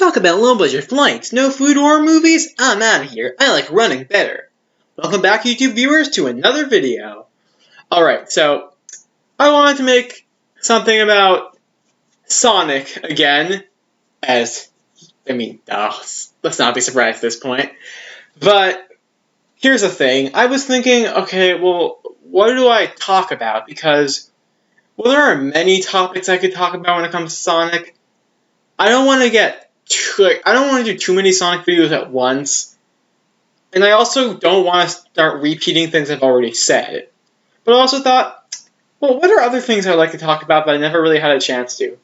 Talk about low-budget flights, no food horror movies? I'm out of here. I like running better. Welcome back, YouTube viewers, to another video. Alright, so I wanted to make something about Sonic again, let's not be surprised at this point. But here's the thing. I was thinking, okay, well, what do I talk about? Because, well, there are many topics I could talk about when it comes to Sonic. I don't want to do too many Sonic videos at once. And I also don't want to start repeating things I've already said. But I also thought, well, what are other things I'd like to talk about that I never really had a chance to?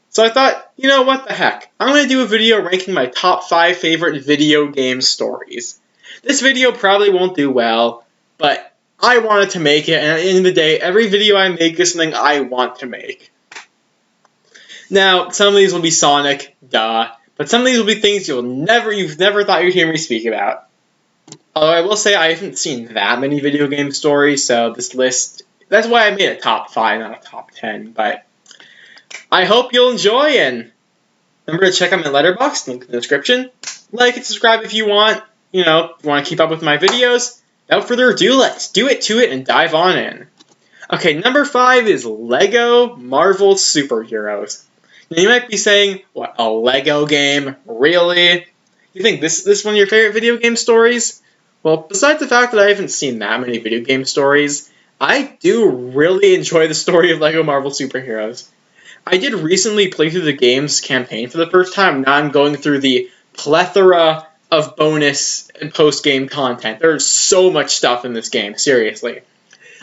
So I thought, you know, what the heck? I'm going to do a video ranking my top 5 favorite video game stories. This video probably won't do well, but I wanted to make it, and at the end of the day, every video I make is something I want to make. Now, some of these will be Sonic, duh, but some of these will be things you've never thought you'd hear me speak about. Although I will say I haven't seen that many video game stories, so this list, that's why I made a top 5, not a top 10, but I hope you'll enjoy, and remember to check out my Letterboxd, link in the description. Like and subscribe if you want, you want to keep up with my videos. Without further ado, let's do it to it and dive on in. Okay, number 5 is LEGO Marvel Superheroes. Now you might be saying, what, a LEGO game? Really? You think this is one of your favorite video game stories? Well, besides the fact that I haven't seen that many video game stories, I do really enjoy the story of LEGO Marvel Superheroes. I did recently play through the game's campaign for the first time. Now I'm going through the plethora of bonus and post-game content. There's so much stuff in this game, seriously.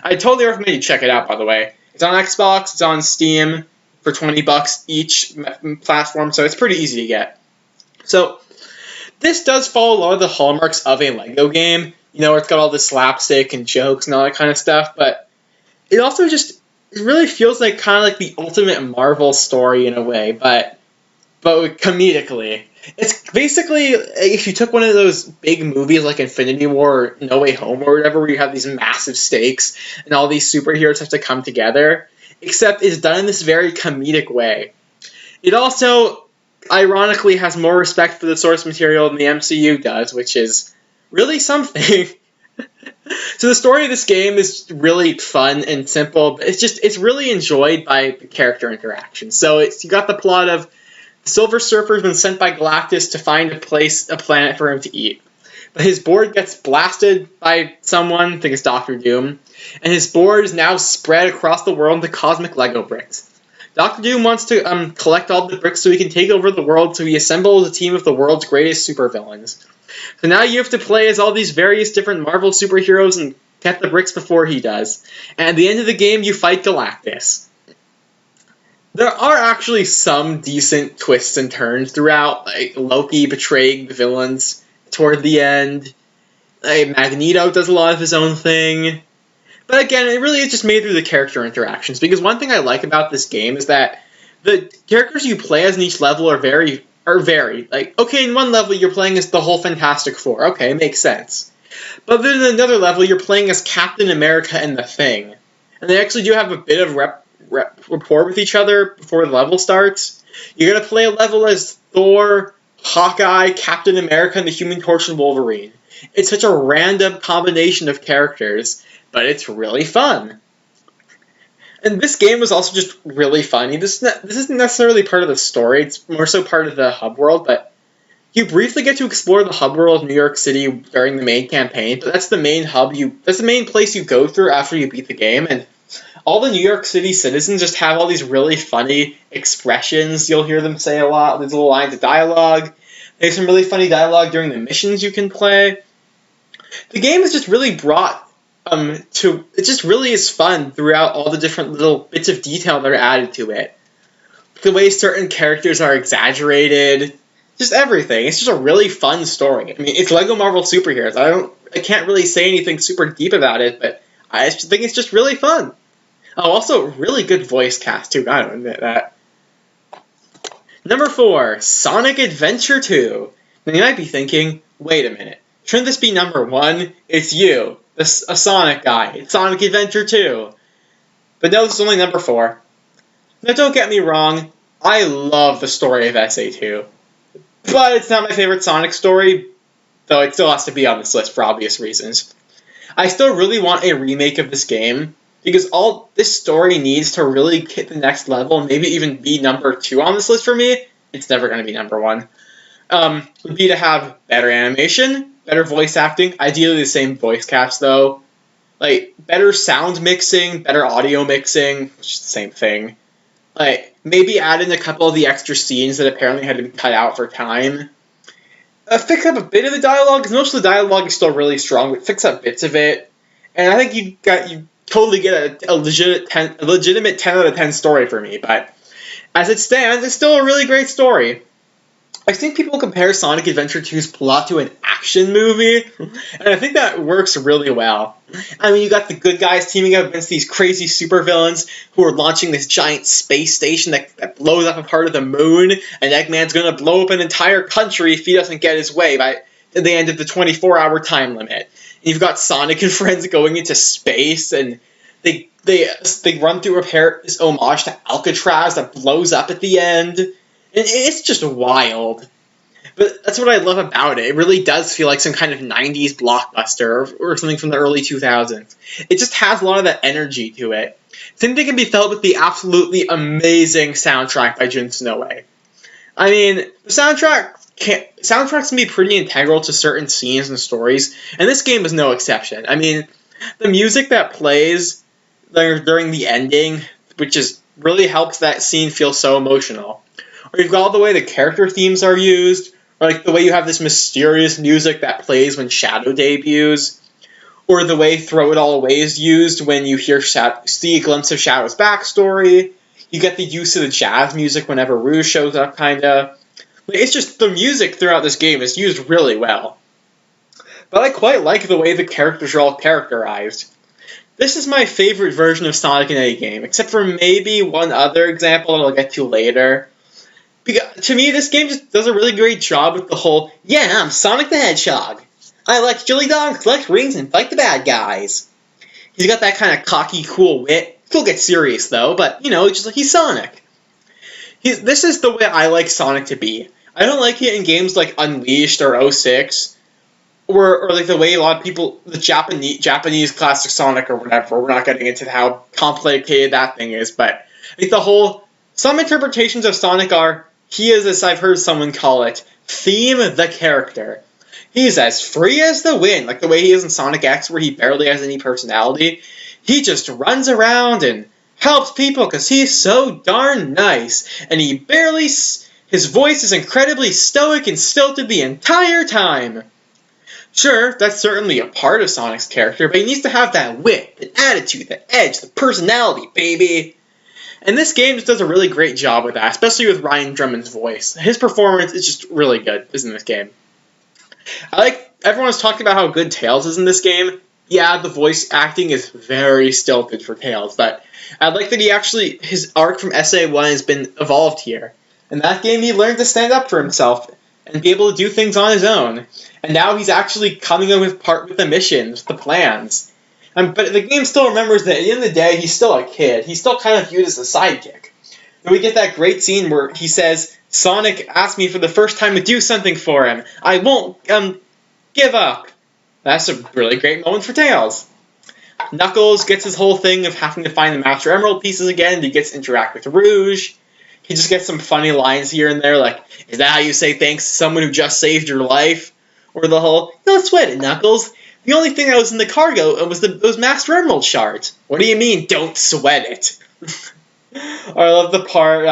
I totally recommend you check it out, by the way. It's on Xbox, it's on Steam for $20 each platform, so it's pretty easy to get. So, this does follow a lot of the hallmarks of a LEGO game. It's got all the slapstick and jokes and all that kind of stuff, but it also it really feels like kind of like the ultimate Marvel story in a way, but comedically. It's basically, if you took one of those big movies like Infinity War or No Way Home or whatever, where you have these massive stakes and all these superheroes have to come together, except it's done in this very comedic way. It also, ironically, has more respect for the source material than the MCU does, which is really something. So the story of this game is really fun and simple, but it's really enjoyed by the character interaction. So you got the plot of the Silver Surfer's been sent by Galactus to find a planet for him to eat. But his board gets blasted by someone, I think it's Doctor Doom, and his board is now spread across the world into cosmic Lego bricks. Doctor Doom wants to collect all the bricks so he can take over the world, so he assembles a team of the world's greatest supervillains. So now you have to play as all these various different Marvel superheroes and get the bricks before he does. And at the end of the game, you fight Galactus. There are actually some decent twists and turns throughout, like Loki betraying the villains toward the end. Magneto does a lot of his own thing. But again, it really is just made through the character interactions, because one thing I like about this game is that the characters you play as in each level are varied. Like, okay, in one level you're playing as the whole Fantastic Four. Okay, makes sense. But then in another level you're playing as Captain America and the Thing. And they actually do have a bit of rapport with each other before the level starts. You're going to play a level as Thor, Hawkeye, Captain America, and the Human Torch and Wolverine. It's such a random combination of characters, but it's really fun. And this game was also just really funny. This isn't necessarily part of the story, it's more so part of the hub world, but you briefly get to explore the hub world of New York City during the main campaign, but that's the main place you go through after you beat the game, and all the New York City citizens just have all these really funny expressions. You'll hear them say a lot, these little lines of dialogue. There's some really funny dialogue during the missions you can play. The game is just really brought it just really is fun throughout all the different little bits of detail that are added to it. The way certain characters are exaggerated, just everything. It's just a really fun story. I mean, it's LEGO Marvel Superheroes. I can't really say anything super deep about it, but I just think it's just really fun. Oh, also, really good voice cast, too. Gotta admit that. Number 4, Sonic Adventure 2. Now, you might be thinking, wait a minute. Shouldn't this be number 1? It's you, a Sonic guy. It's Sonic Adventure 2. But no, this is only number 4. Now, don't get me wrong. I love the story of SA2. But it's not my favorite Sonic story, though it still has to be on this list for obvious reasons. I still really want a remake of this game, because all this story needs to really hit the next level, and maybe even be number 2 on this list for me. It's never going to be number 1. Would be to have better animation, better voice acting, ideally the same voice cast though, like better sound mixing, better audio mixing, which is the same thing. Like maybe add in a couple of the extra scenes that apparently had to be cut out for time. Fix up a bit of the dialogue, because most of the dialogue is still really strong, but fix up bits of it. And I think you totally get a legitimate 10 out of 10 story for me. But as it stands, it's still a really great story. I think people compare Sonic Adventure 2's plot to an action movie, and I think that works really well. I mean, you got the good guys teaming up against these crazy supervillains who are launching this giant space station that blows up a part of the moon, and Eggman's going to blow up an entire country if he doesn't get his way by the end of the 24-hour time limit. And you've got Sonic and friends going into space, and they run through this homage to Alcatraz that blows up at the end. And it's just wild. But that's what I love about it. It really does feel like some kind of 90s blockbuster or something from the early 2000s. It just has a lot of that energy to it. Something that can be felt with the absolutely amazing soundtrack by Jun Snoue. I mean, the soundtracks can be pretty integral to certain scenes and stories, and this game is no exception. I mean, the music that plays during the ending, which is really helps that scene feel so emotional. Or you've got all the way the character themes are used, or like the way you have this mysterious music that plays when Shadow debuts, or the way Throw It All Away is used when you see a glimpse of Shadow's backstory. You get the use of the jazz music whenever Rouge shows up, kinda. It's just the music throughout this game is used really well. But I quite like the way the characters are all characterized. This is my favorite version of Sonic in any game, except for maybe one other example that I'll get to later. Because, to me, this game just does a really great job with the whole, yeah, I'm Sonic the Hedgehog. I like chili dogs, collect rings, and fight the bad guys. He's got that kind of cocky, cool wit. He'll get serious, though, but, just like he's Sonic. This is the way I like Sonic to be. I don't like it in games like Unleashed or 06, or like the way a lot of people, the Japanese classic Sonic or whatever, we're not getting into how complicated that thing is, but I think some interpretations of Sonic are, he is, as I've heard someone call it, theme the character. He's as free as the wind, like the way he is in Sonic X, where he barely has any personality. He just runs around and helps people because he's so darn nice, and his voice is incredibly stoic and stilted the entire time. Sure, that's certainly a part of Sonic's character, but he needs to have that wit, the attitude, the edge, the personality, baby. And this game just does a really great job with that, especially with Ryan Drummond's voice. His performance is just really good, in this game. Everyone's talking about how good Tails is in this game. Yeah, the voice acting is very stilted for Tails, but I like that his arc from SA1 has been evolved here. In that game, he learned to stand up for himself and be able to do things on his own. And now he's actually coming up with the missions, the plans. But the game still remembers that at the end of the day, he's still a kid. He's still kind of viewed as a sidekick. And we get that great scene where he says, Sonic asked me for the first time to do something for him. I won't, give up. That's a really great moment for Tails. Knuckles gets his whole thing of having to find the Master Emerald pieces again. He gets to interact with Rouge. He just gets some funny lines here and there, like, is that how you say thanks to someone who just saved your life? Or the whole, don't sweat it, Knuckles. The only thing that was in the cargo was those Master Emerald shards. What do you mean, don't sweat it? Or I love the part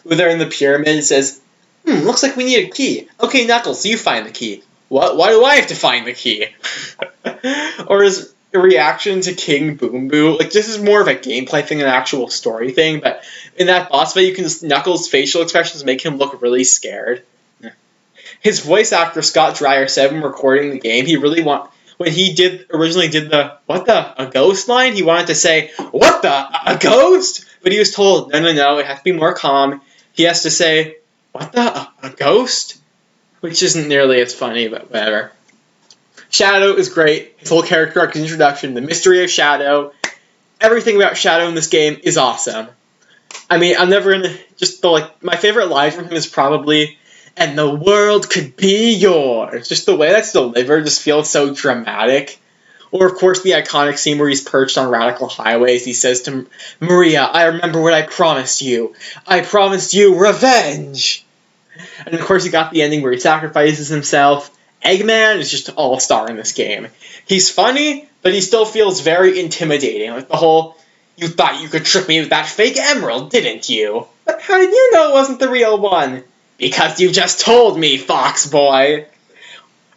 where they're in the pyramid and says, looks like we need a key. Okay, Knuckles, you find the key. What? Why do I have to find the key? Or his reaction to King Boom Boo. Like, this is more of a gameplay thing than an actual story thing, but in that boss fight, Knuckles' facial expressions make him look really scared. His voice actor, Scott Dreyer, said when recording the game, when he originally did a ghost line, he wanted to say, what the, a ghost? But he was told, no, it has to be more calm. He has to say, what the, a ghost? Which isn't nearly as funny, but whatever. Shadow is great. His whole character arc, his introduction, the mystery of Shadow, everything about Shadow in this game is awesome. I mean, I'm never gonna, my favorite line from him is probably, and the world could be yours. Just the way that's delivered just feels so dramatic. Or, of course, the iconic scene where he's perched on Radical Highways. He says to Maria, I remember what I promised you. I promised you revenge. And, of course, you got the ending where he sacrifices himself. Eggman is just an all-star in this game. He's funny, but he still feels very intimidating. Like the whole, you thought you could trick me with that fake emerald, didn't you? But how did you know it wasn't the real one? Because you just told me, Fox Boy.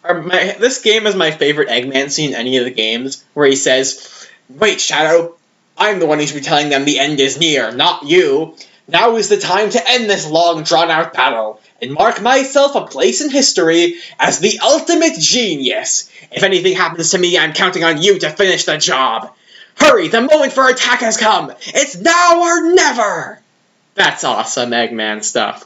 This game is my favorite Eggman scene in any of the games, where he says, Wait, Shadow, I'm the one who should be telling them the end is near, not you. Now is the time to end this long, drawn-out battle, and mark myself a place in history as the ultimate genius. If anything happens to me, I'm counting on you to finish the job. Hurry, the moment for attack has come. It's now or never. That's awesome Eggman stuff.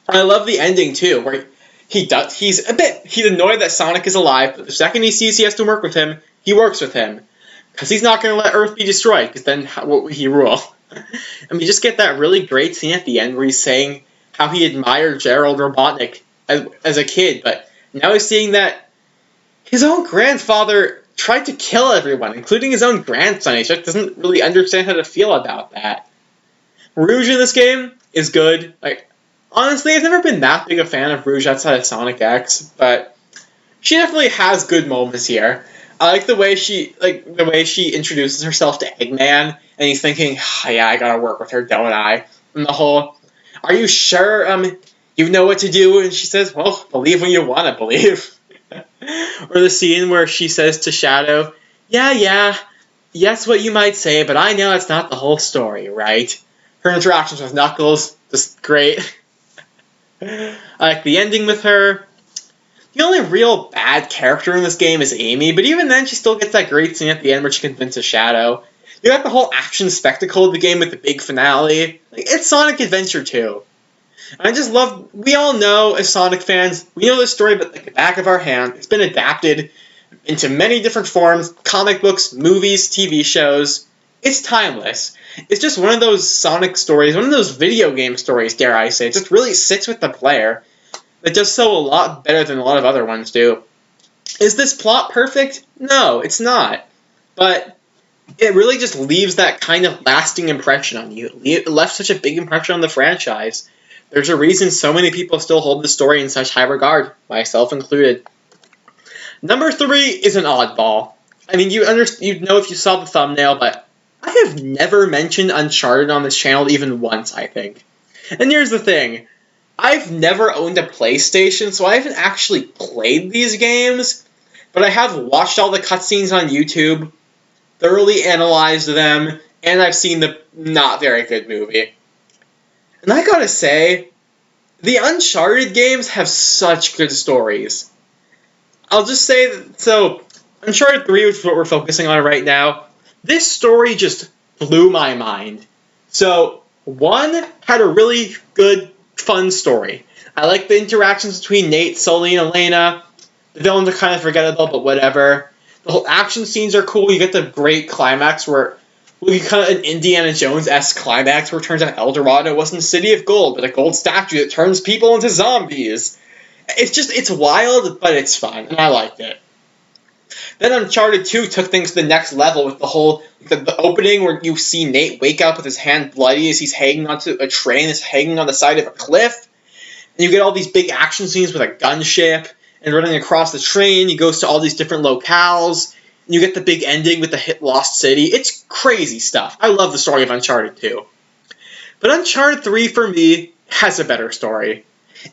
I love the ending, too, where he's annoyed that Sonic is alive, but the second he sees he has to work with him, he works with him. Because he's not going to let Earth be destroyed, because then what would he rule? And we just get that really great scene at the end where he's saying how he admired Gerald Robotnik as a kid, but now he's seeing that his own grandfather tried to kill everyone, including his own grandson. He just doesn't really understand how to feel about that. Rouge in this game is good. Honestly, I've never been that big a fan of Rouge outside of Sonic X, but she definitely has good moments here. I like the way she introduces herself to Eggman, and he's thinking, oh, yeah, I gotta work with her, don't I? And the whole, are you sure you know what to do? And she says, well, believe when you want to believe. Or the scene where she says to Shadow, yes, what you might say, but I know it's not the whole story, right? Her interactions with Knuckles, just great. I like the ending with her. The only real bad character in this game is Amy, but even then she still gets that great scene at the end where she convinces Shadow. You got the whole action spectacle of the game with the big finale. It's Sonic Adventure 2. I just love, we all know as Sonic fans, we know this story but like the back of our hand. It's been adapted into many different forms, comic books, movies, TV shows. It's timeless. It's just one of those Sonic stories, one of those video game stories, dare I say. It just really sits with the player. It does so a lot better than a lot of other ones do. Is this plot perfect? No, it's not. But it really just leaves that kind of lasting impression on you. It left such a big impression on the franchise. There's a reason so many people still hold the story in such high regard, myself included. Number 3 is an oddball. I mean, you'd know if you saw the thumbnail, but I have never mentioned Uncharted on this channel even once, I think. And here's the thing. I've never owned a PlayStation, so I haven't actually played these games, but I have watched all the cutscenes on YouTube, thoroughly analyzed them, and I've seen the not very good movie. And I gotta say, the Uncharted games have such good stories. I'll just say that, so, Uncharted 3, which is what we're focusing on right now, this story just blew my mind. So, 1 had a really good, fun story. I like the interactions between Nate, Sully, and Elena. The villains are kind of forgettable, but whatever. The whole action scenes are cool. You get the great climax where we get kind of an Indiana Jones-esque climax where it turns out El Dorado wasn't a city of gold, but a gold statue that turns people into zombies. It's wild, but it's fun, and I liked it. Then Uncharted 2 took things to the next level with the opening where you see Nate wake up with his hand bloody as he's hanging onto a train that's hanging on the side of a cliff. And you get all these big action scenes with a gunship and running across the train. He goes to all these different locales. And you get the big ending with the hit Lost City. It's crazy stuff. I love the story of Uncharted 2. But Uncharted 3, for me, has a better story.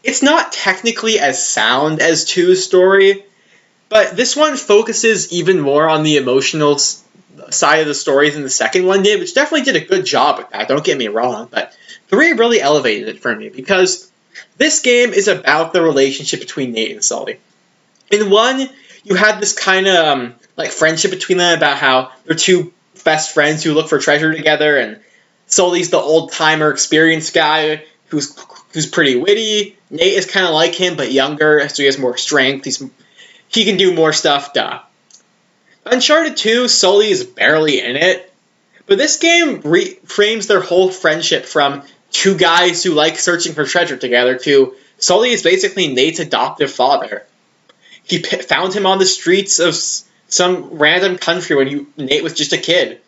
It's not technically as sound as 2's story, but this one focuses even more on the emotional side of the story than the second one did, which definitely did a good job with that, don't get me wrong, but 3 really elevated it for me, because this game is about the relationship between Nate and Sully. In 1, you had this kind of friendship between them about how they're two best friends who look for treasure together, and Sully's the old-timer experienced guy who's pretty witty. Nate is kind of like him, but younger, so he has more strength. He can do more stuff, duh. Uncharted 2, Sully is barely in it, but this game reframes their whole friendship from two guys who like searching for treasure together to Sully is basically Nate's adoptive father. He found him on the streets of some random country when Nate was just a kid,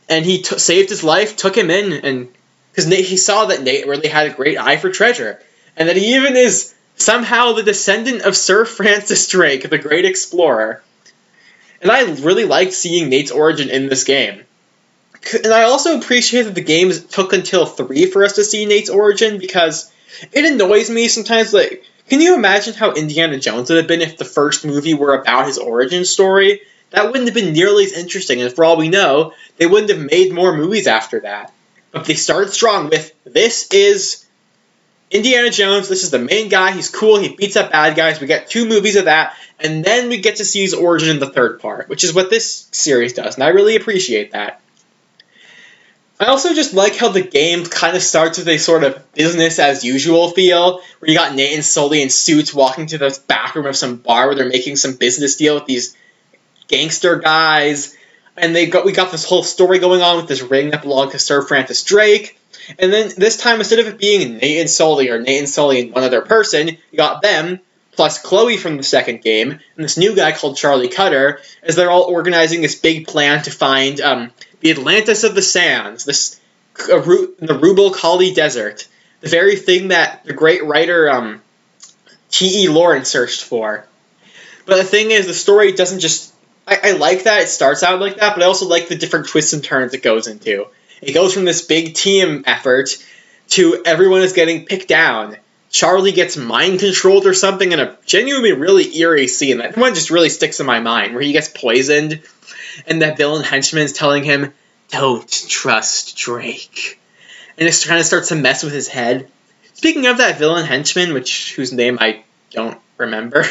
and he saved his life, took him in, and because he saw that Nate really had a great eye for treasure, and that he even is somehow the descendant of Sir Francis Drake, the great explorer. And I really liked seeing Nate's origin in this game. And I also appreciate that the games took until 3 for us to see Nate's origin, because it annoys me sometimes. Like, can you imagine how Indiana Jones would have been if the first movie were about his origin story? That wouldn't have been nearly as interesting, and for all we know, they wouldn't have made more movies after that. But they started strong with, this is Indiana Jones, this is the main guy, he's cool, he beats up bad guys, we get 2 movies of that, and then we get to see his origin in the 3rd part, which is what this series does, and I really appreciate that. I also just like how the game kind of starts with a sort of business-as-usual feel, where you got Nate and Sully in suits walking to the back room of some bar where they're making some business deal with these gangster guys, and we got this whole story going on with this ring that belonged to Sir Francis Drake, and then this time, instead of it being Nate and Sully, or Nate and Sully and one other person, you got them, plus Chloe from the 2nd game, and this new guy called Charlie Cutter, as they're all organizing this big plan to find the Atlantis of the Sands, the Rubel Khali Desert, the very thing that the great writer T.E. Lawrence searched for. But the thing is, the story doesn't just... I like that it starts out like that, but I also like the different twists and turns it goes into. It goes from this big team effort to everyone is getting picked down. Charlie gets mind-controlled or something in a genuinely really eerie scene. That one just really sticks in my mind, where he gets poisoned, and that villain henchman is telling him, don't trust Drake. And it kind of starts to mess with his head. Speaking of that villain henchman, whose name I don't remember,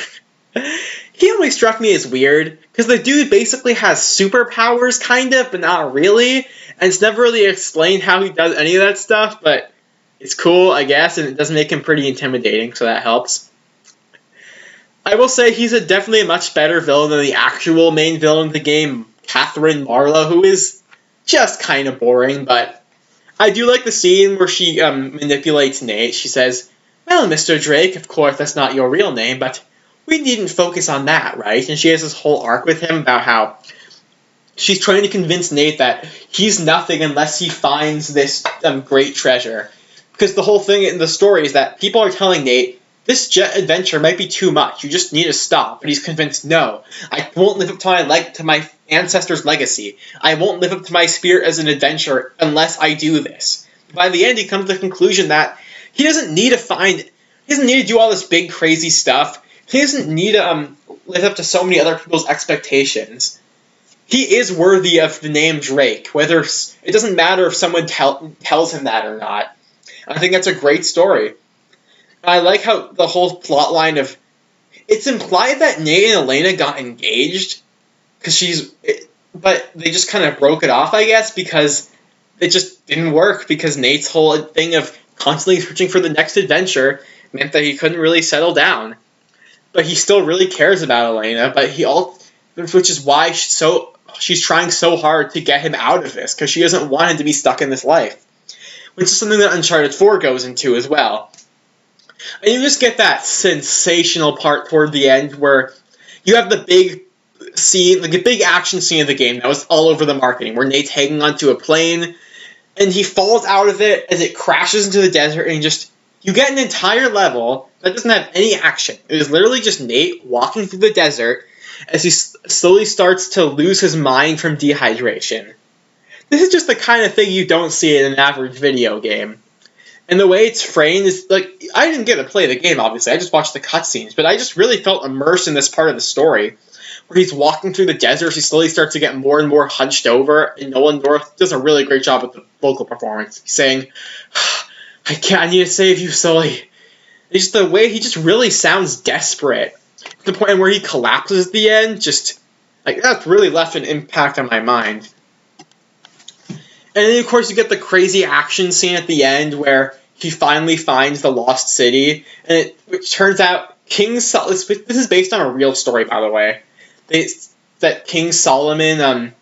he always struck me as weird, because the dude basically has superpowers, kind of, but not really, and it's never really explained how he does any of that stuff, but it's cool, I guess, and it does make him pretty intimidating, so that helps. I will say he's definitely a much better villain than the actual main villain of the game, Catherine Marlowe, who is just kind of boring, but I do like the scene where she manipulates Nate. She says, well, Mr. Drake, of course that's not your real name, but we needn't focus on that, right? And she has this whole arc with him about how she's trying to convince Nate that he's nothing unless he finds this great treasure. Because the whole thing in the story is that people are telling Nate, this jet adventure might be too much, you just need to stop. But he's convinced, no, I won't live up to my ancestors' legacy. I won't live up to my spirit as an adventurer unless I do this. By the end, he comes to the conclusion that he doesn't need to do all this big, crazy stuff. He doesn't need to live up to so many other people's expectations. He is worthy of the name Drake, whether it doesn't matter if someone tells him that or not. I think that's a great story. I like how the whole plot line of... It's implied that Nate and Elena got engaged, but they just kind of broke it off, I guess, because it just didn't work, because Nate's whole thing of constantly searching for the next adventure meant that he couldn't really settle down. But he still really cares about Elena, which is why she's trying so hard to get him out of this, because she doesn't want him to be stuck in this life. Which is something that Uncharted 4 goes into as well. And you just get that sensational part toward the end where you have the big scene, like a big action scene of the game that was all over the marketing, where Nate's hanging onto a plane, and he falls out of it as it crashes into the desert, and you get an entire level that doesn't have any action. It is literally just Nate walking through the desert as he slowly starts to lose his mind from dehydration. This is just the kind of thing you don't see in an average video game. And the way it's framed is, like, I didn't get to play the game, obviously, I just watched the cutscenes, but I just really felt immersed in this part of the story, where he's walking through the desert, he slowly starts to get more and more hunched over, and Nolan North does a really great job with the vocal performance. He's saying, I need to save you, Sully. It's just the way he just really sounds desperate. To the point where he collapses at the end, that's really left an impact on my mind. And then, of course, you get the crazy action scene at the end where he finally finds the lost city, and which turns out this is based on a real story, by the way, that King Solomon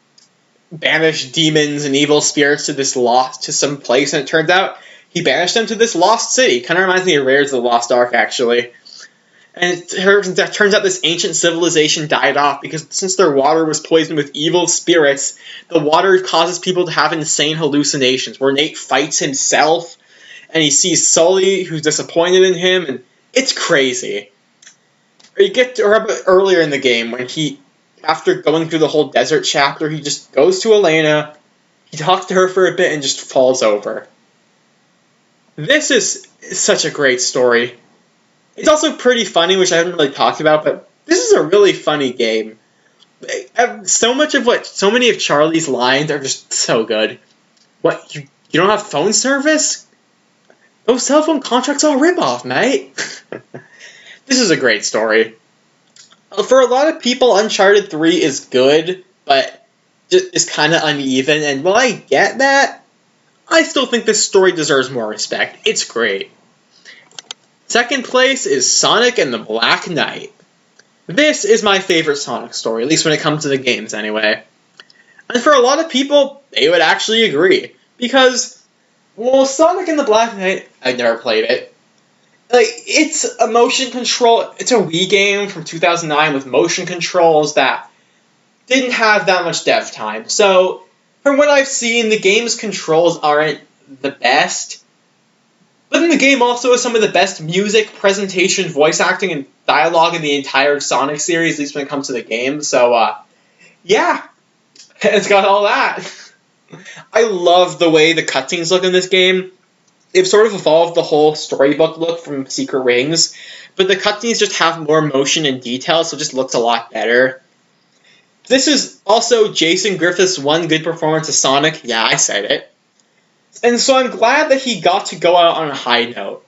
banished demons and evil spirits to some place, and it turns out he banished them to this lost city. Kind of reminds me of Raiders of the Lost Ark, actually. And it turns out this ancient civilization died off because since their water was poisoned with evil spirits, the water causes people to have insane hallucinations, where Nate fights himself, and he sees Sully, who's disappointed in him, and it's crazy. You get to earlier in the game when he, after going through the whole desert chapter, he just goes to Elena, he talks to her for a bit, and just falls over. This is such a great story. It's also pretty funny, which I haven't really talked about, but this is a really funny game. So many of Charlie's lines are just so good. What, you don't have phone service? Those cell phone contracts are a ripoff, mate. This is a great story. For a lot of people, Uncharted 3 is good, but is kind of uneven, and while I get that, I still think this story deserves more respect. It's great. Second place is Sonic and the Black Knight. This is my favorite Sonic story, at least when it comes to the games anyway. And for a lot of people, they would actually agree. Because, well, Sonic and the Black Knight, I've never played it. It's a motion control, it's a Wii game from 2009 with motion controls that didn't have that much dev time. So, from what I've seen, the game's controls aren't the best. But then the game also has some of the best music, presentation, voice acting, and dialogue in the entire Sonic series, at least when it comes to the game. So, yeah, it's got all that. I love the way the cutscenes look in this game. They've sort of evolved the whole storybook look from Secret Rings, but the cutscenes just have more motion and detail, so it just looks a lot better. This is also Jason Griffith's one good performance as Sonic. Yeah, I said it. And so I'm glad that he got to go out on a high note.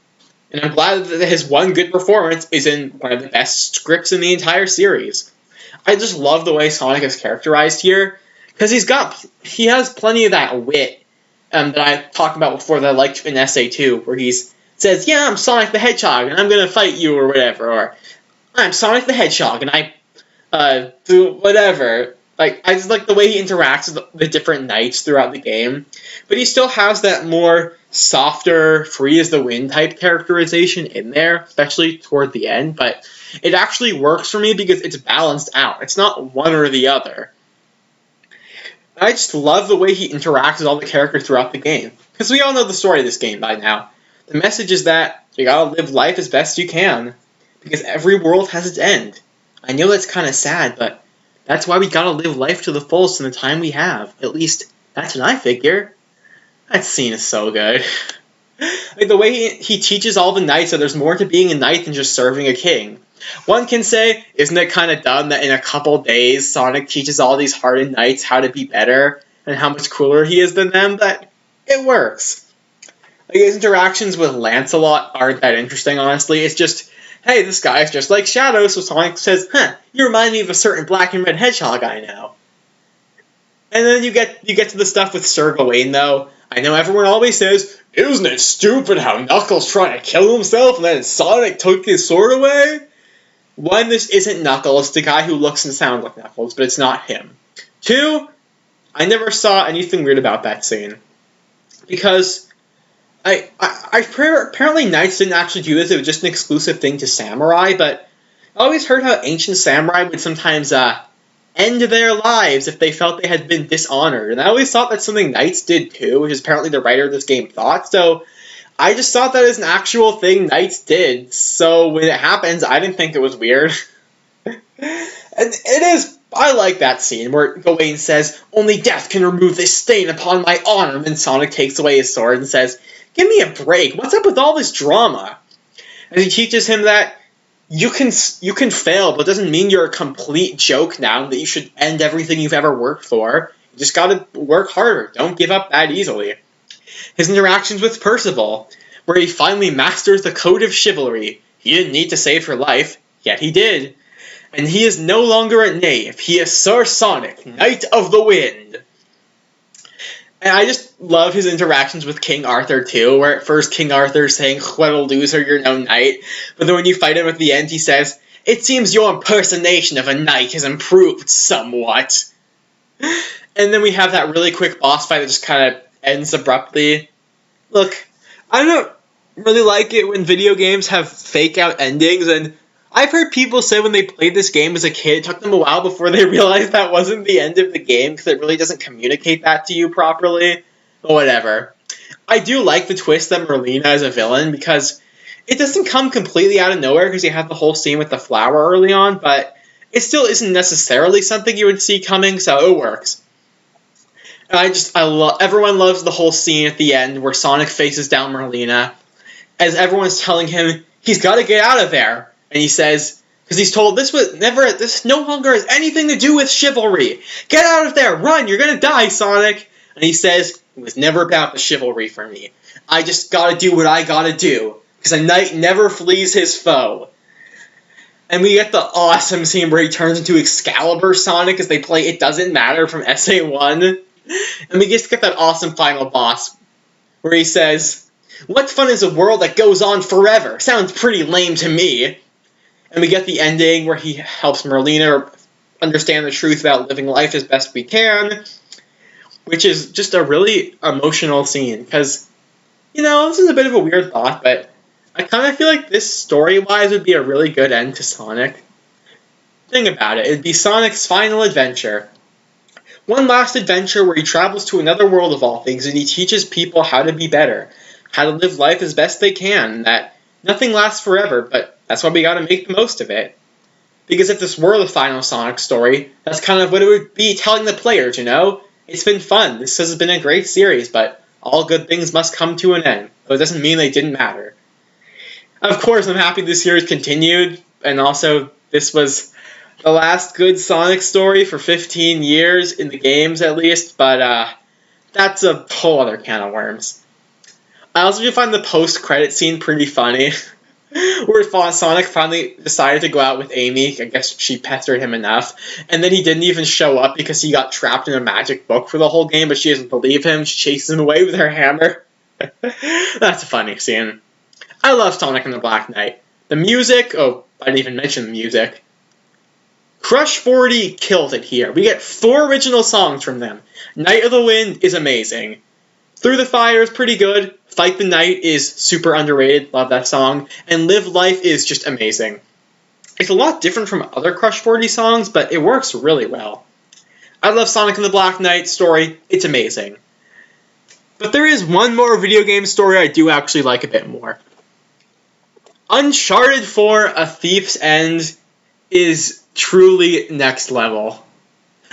And I'm glad that his one good performance is in one of the best scripts in the entire series. I just love the way Sonic is characterized here, because he has plenty of that wit that I talked about before that I liked in SA2, where he says, yeah, I'm Sonic the Hedgehog, and I'm going to fight you, or whatever, or I'm Sonic the Hedgehog, and I do whatever. I just like the way he interacts with the different knights throughout the game. But he still has that more softer, free-as-the-wind type characterization in there, especially toward the end. But it actually works for me because it's balanced out. It's not one or the other. I just love the way he interacts with all the characters throughout the game. Because we all know the story of this game by now. The message is that you gotta live life as best you can. Because every world has its end. I know that's kind of sad, but that's why we gotta live life to the fullest in the time we have. At least, that's what I figure. That scene is so good. The way he teaches all the knights that there's more to being a knight than just serving a king. One can say, isn't it kind of dumb that in a couple days, Sonic teaches all these hardened knights how to be better, and how much cooler he is than them, but it works. His interactions with Lancelot aren't that interesting, honestly. It's just, hey, this guy's just like Shadow, so Sonic says, you remind me of a certain black and red hedgehog I know. And then you get to the stuff with Sir Gawain, though. I know everyone always says, isn't it stupid how Knuckles tried to kill himself and then Sonic took his sword away? One, this isn't Knuckles, it's the guy who looks and sounds like Knuckles, but it's not him. Two, I never saw anything weird about that scene. Because apparently Knights didn't actually do this, it was just an exclusive thing to Samurai, but I always heard how ancient Samurai would sometimes end their lives if they felt they had been dishonored, and I always thought that's something Knights did too, which is apparently the writer of this game thought, so I just thought that is an actual thing Knights did, so when it happens, I didn't think it was weird. And it is, I like that scene where Gawain says, only death can remove this stain upon my honor, and then Sonic takes away his sword and says, give me a break, what's up with all this drama? And he teaches him that you can fail, but it doesn't mean you're a complete joke now, that you should end everything you've ever worked for. You just gotta work harder, don't give up that easily. His interactions with Percival, where he finally masters the code of chivalry. He didn't need to save her life, yet he did. And he is no longer a knave, he is Sir Sonic, Knight of the Wind. And I just love his interactions with King Arthur too, where at first King Arthur's saying, what a loser, you're no knight. But then when you fight him at the end, he says, it seems your impersonation of a knight has improved somewhat. And then we have that really quick boss fight that just kind of ends abruptly. Look, I don't really like it when video games have fake out endings, and I've heard people say when they played this game as a kid, it took them a while before they realized that wasn't the end of the game because it really doesn't communicate that to you properly. But whatever. I do like the twist that Merlina is a villain because it doesn't come completely out of nowhere because you have the whole scene with the flower early on, but it still isn't necessarily something you would see coming, so it works. And I love everyone loves the whole scene at the end where Sonic faces down Merlina as everyone's telling him he's got to get out of there, and he says because he's told this no longer has anything to do with chivalry. Get out of there, run, you're gonna die, Sonic. And he says it was never about the chivalry for me. I just gotta do what I gotta do because a knight never flees his foe. And we get the awesome scene where he turns into Excalibur Sonic as they play It Doesn't Matter from SA1. And we just get that awesome final boss where he says, "What fun is a world that goes on forever? Sounds pretty lame to me." And we get the ending where he helps Merlina understand the truth about living life as best we can, which is just a really emotional scene because, this is a bit of a weird thought, but I kind of feel like this story-wise would be a really good end to Sonic. Think about it. It'd be Sonic's final adventure. One last adventure where he travels to another world of all things and he teaches people how to be better, how to live life as best they can, that nothing lasts forever, but that's why we gotta make the most of it. Because if this were the final Sonic story, that's kind of what it would be telling the players, It's been fun. This has been a great series, but all good things must come to an end. But it doesn't mean they didn't matter. Of course, I'm happy this series continued, and also this was the last good Sonic story for 15 years, in the games at least, but that's a whole other can of worms. I also do find the post-credit scene pretty funny, where Sonic finally decided to go out with Amy. I guess she pestered him enough, and then he didn't even show up because he got trapped in a magic book for the whole game, but she doesn't believe him. She chases him away with her hammer. That's a funny scene. I love Sonic and the Black Knight. The music, I didn't even mention the music. Crush 40 kills it here. We get 4 original songs from them. Night of the Wind is amazing. Through the Fire is pretty good. Fight the Night is super underrated. Love that song. And Live Life is just amazing. It's a lot different from other Crush 40 songs, but it works really well. I love Sonic and the Black Knight story. It's amazing. But there is one more video game story I do actually like a bit more. Uncharted 4: A Thief's End is truly next level.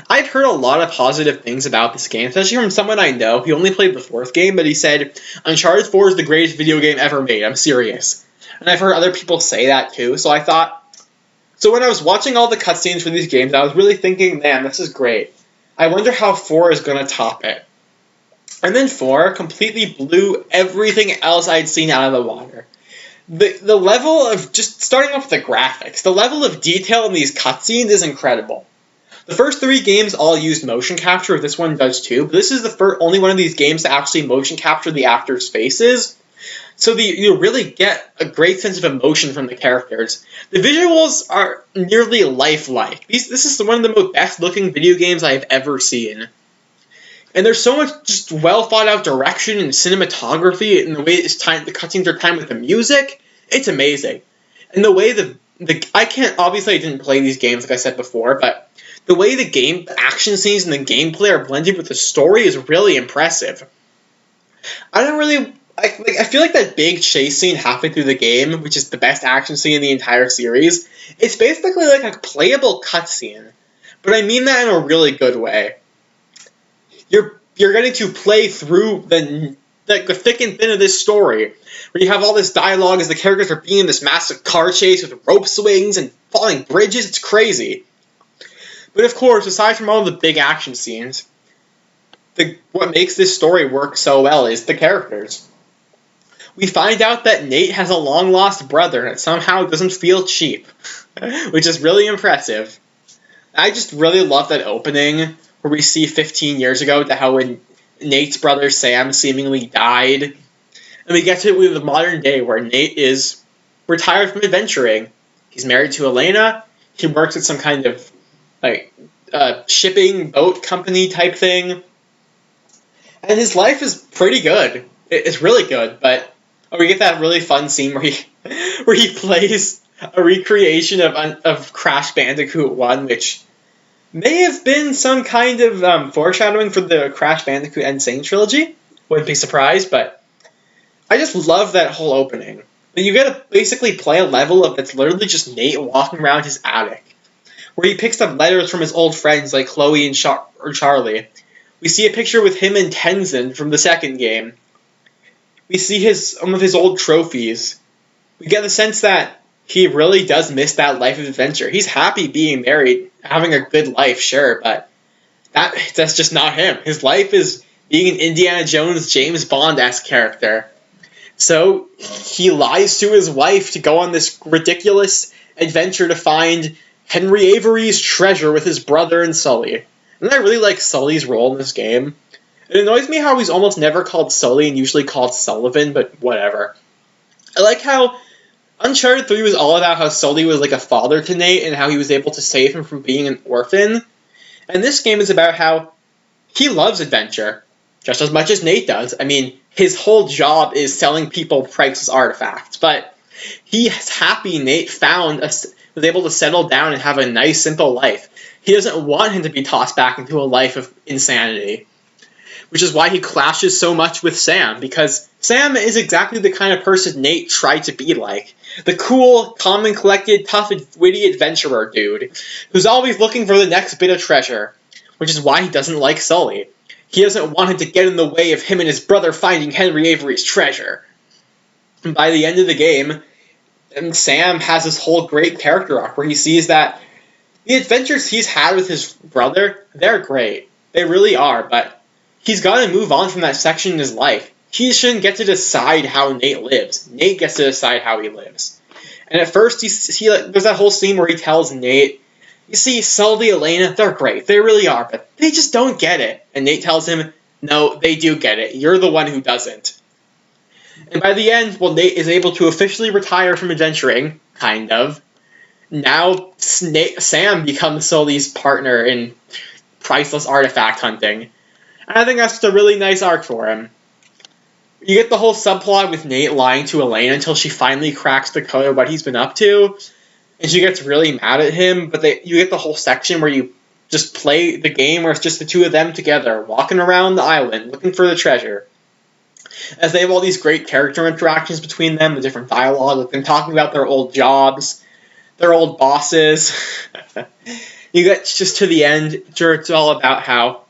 I've heard a lot of positive things about this game, especially from someone I know. He only played the 4th game, but he said, Uncharted 4 is the greatest video game ever made. I'm serious. And I've heard other people say that too, so I thought... So when I was watching all the cutscenes for these games, I was really thinking, man, this is great. I wonder how 4 is going to top it. And then 4 completely blew everything else I'd seen out of the water. The level of, just starting off with the graphics, the level of detail in these cutscenes is incredible. The first 3 games all used motion capture, this one does too, but this is the only one of these games to actually motion capture the actors' faces. So you really get a great sense of emotion from the characters. The visuals are nearly lifelike. This is one of the best looking video games I've ever seen. And there's so much just well thought out direction and cinematography, and the way the cutscenes are timed with the music, it's amazing. And the way I didn't play these games like I said before, but the way the action scenes and the gameplay are blended with the story is really impressive. I feel like that big chase scene halfway through the game, which is the best action scene in the entire series, it's basically like a playable cutscene. But I mean that in a really good way. You're getting to play through the thick and thin of this story, where you have all this dialogue as the characters are being in this massive car chase with rope swings and falling bridges. It's crazy. But of course, aside from all the big action scenes, what makes this story work so well is the characters. We find out that Nate has a long-lost brother, and it somehow doesn't feel cheap, which is really impressive. I just really love that opening, where we see 15 years ago how when Nate's brother Sam seemingly died. And we get to it with the modern day, where Nate is retired from adventuring. He's married to Elena. He works at some kind of shipping boat company type thing. And his life is pretty good. It's really good, but Or we get that really fun scene where he plays a recreation of Crash Bandicoot 1, which may have been some kind of foreshadowing for the Crash Bandicoot N. Sane trilogy. Wouldn't be surprised, but I just love that whole opening. You get to basically play a level of it's literally just Nate walking around his attic, where he picks up letters from his old friends like Chloe and Charlie. We see a picture with him and Tenzin from the second game. We see some of his old trophies. We get the sense that he really does miss that life of adventure. He's happy being married, having a good life, sure, but that's just not him. His life is being an Indiana Jones, James Bond-esque character. So he lies to his wife to go on this ridiculous adventure to find Henry Avery's treasure with his brother and Sully. And I really like Sully's role in this game. It annoys me how he's almost never called Sully and usually called Sullivan, but whatever. I like how Uncharted 3 was all about how Sully was like a father to Nate and how he was able to save him from being an orphan. And this game is about how he loves adventure, just as much as Nate does. I mean, his whole job is selling people priceless artifacts, but he's happy Nate was able to settle down and have a nice, simple life. He doesn't want him to be tossed back into a life of insanity. Which is why he clashes so much with Sam, because Sam is exactly the kind of person Nate tried to be like. The cool, calm and collected, tough, witty adventurer dude, who's always looking for the next bit of treasure, which is why he doesn't like Sully. He doesn't want him to get in the way of him and his brother finding Henry Avery's treasure. And by the end of the game, Sam has this whole great character arc where he sees that the adventures he's had with his brother, they're great. They really are, but he's got to move on from that section in his life. He shouldn't get to decide how Nate lives. Nate gets to decide how he lives. And at first, there's that whole scene where he tells Nate, you see, Sully, Elena, they're great. They really are, but they just don't get it. And Nate tells him, no, they do get it. You're the one who doesn't. And by the end, Nate is able to officially retire from adventuring, kind of. Now, Sam becomes Sully's partner in priceless artifact hunting. And I think that's just a really nice arc for him. You get the whole subplot with Nate lying to Elena until she finally cracks the code of what he's been up to. And she gets really mad at him, but you get the whole section where you just play the game where it's just the two of them together, walking around the island, looking for the treasure. As they have all these great character interactions between them, the different dialogue, with them talking about their old jobs, their old bosses. You get just to the end, where it's all about how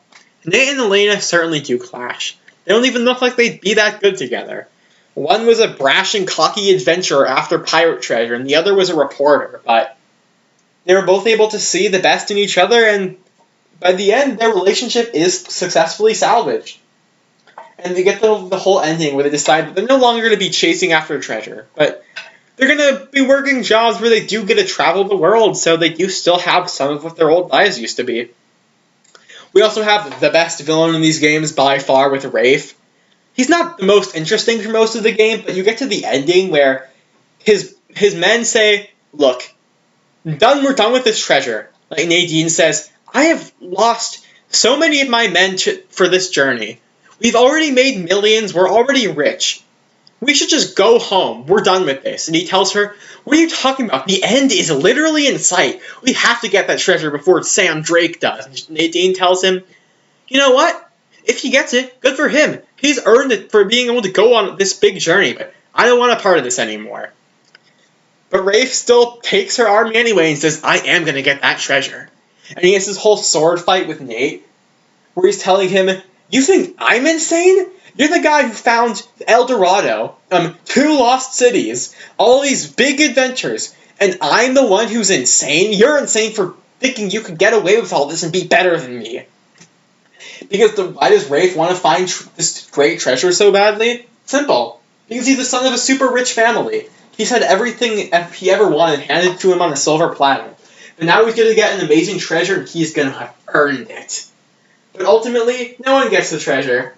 Nate and Elena certainly do clash. They don't even look like they'd be that good together. One was a brash and cocky adventurer after pirate treasure, and the other was a reporter, but they were both able to see the best in each other, and by the end, their relationship is successfully salvaged. And they get the whole ending where they decide that they're no longer going to be chasing after treasure, but they're going to be working jobs where they do get to travel the world, so they do still have some of what their old lives used to be. We also have the best villain in these games by far with Rafe. He's not the most interesting for most of the game, but you get to the ending where his men say, look, we're done with this treasure. Like Nadine says, I have lost so many of my men for this journey. We've already made millions, we're already rich. We should just go home, we're done with this. And he tells her, what are you talking about? The end is literally in sight. We have to get that treasure before Sam Drake does. And Nadine tells him, you know what? If he gets it, good for him. He's earned it for being able to go on this big journey, but I don't want a part of this anymore. But Rafe still takes her army anyway and says, I am going to get that treasure. And he has this whole sword fight with Nate, where he's telling him, you think I'm insane? You're the guy who found El Dorado, 2 lost cities, all these big adventures, and I'm the one who's insane? You're insane for thinking you could get away with all this and be better than me. Because why does Rafe want to find this great treasure so badly? Simple. Because he's the son of a super rich family. He's had everything he ever wanted handed to him on a silver platter. But now he's going to get an amazing treasure and he's going to have earned it. But ultimately, no one gets the treasure.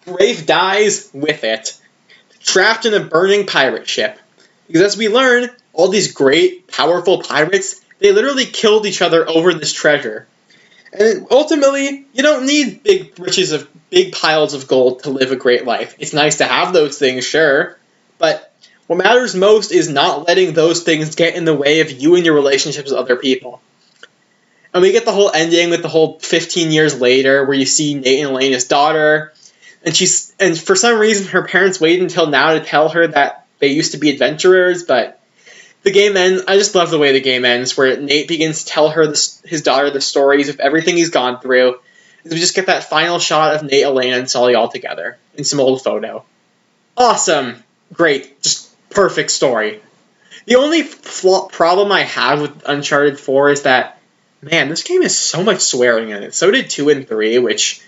Rafe dies with it, trapped in a burning pirate ship. Because as we learn, all these great, powerful pirates, they literally killed each other over this treasure. And ultimately, you don't need big piles of gold to live a great life. It's nice to have those things, sure. But what matters most is not letting those things get in the way of you and your relationships with other people. And we get the whole ending with the whole 15 years later where you see Nate and Elena's daughter, and for some reason her parents waited until now to tell her that they used to be adventurers, but the game ends. I just love the way the game ends, where Nate begins to tell her his daughter the stories of everything he's gone through. And we just get that final shot of Nate, Elena, and Sully all together in some old photo. Awesome. Great. Just perfect story. The only problem I have with Uncharted 4 is that, man, this game has so much swearing in it. So did 2 and 3, which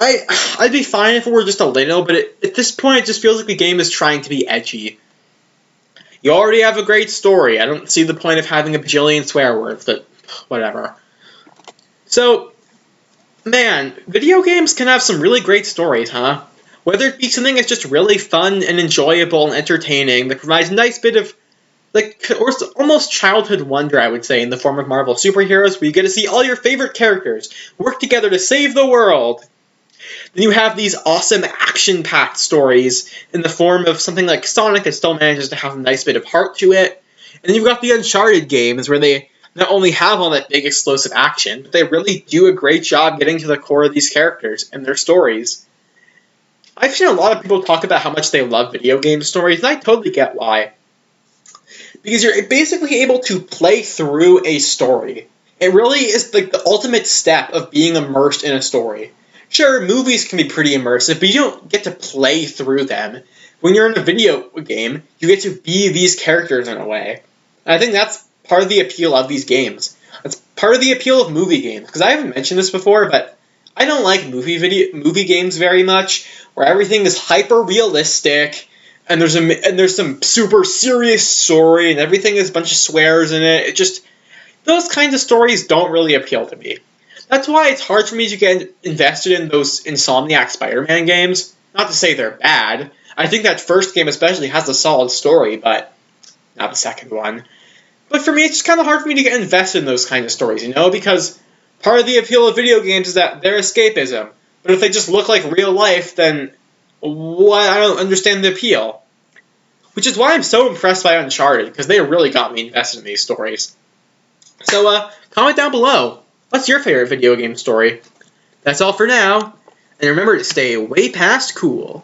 I'd be fine if it were just a little, but at this point it just feels like the game is trying to be edgy. You already have a great story. I don't see the point of having a bajillion swear words, but whatever. So, man, video games can have some really great stories, huh? Whether it be something that's just really fun and enjoyable and entertaining, that provides a nice bit of, or almost childhood wonder, I would say, in the form of Marvel superheroes, where you get to see all your favorite characters work together to save the world. Then you have these awesome action-packed stories in the form of something like Sonic that still manages to have a nice bit of heart to it. And then you've got the Uncharted games where they not only have all that big explosive action, but they really do a great job getting to the core of these characters and their stories. I've seen a lot of people talk about how much they love video game stories, and I totally get why. Because you're basically able to play through a story. It really is like the ultimate step of being immersed in a story. Sure, movies can be pretty immersive, but you don't get to play through them. When you're in a video game, you get to be these characters in a way. And I think that's part of the appeal of these games. That's part of the appeal of movie games. Because I haven't mentioned this before, but I don't like movie games very much, where everything is hyper realistic, and there's some super serious story, and everything has a bunch of swears in it. Those kinds of stories don't really appeal to me. That's why it's hard for me to get invested in those Insomniac Spider-Man games. Not to say they're bad. I think that first game especially has a solid story, but not the second one. But for me, it's just kind of hard for me to get invested in those kind of stories, because part of the appeal of video games is that they're escapism. But if they just look like real life, then I don't understand the appeal. Which is why I'm so impressed by Uncharted, because they really got me invested in these stories. So, comment down below. What's your favorite video game story? That's all for now, and remember to stay way past cool.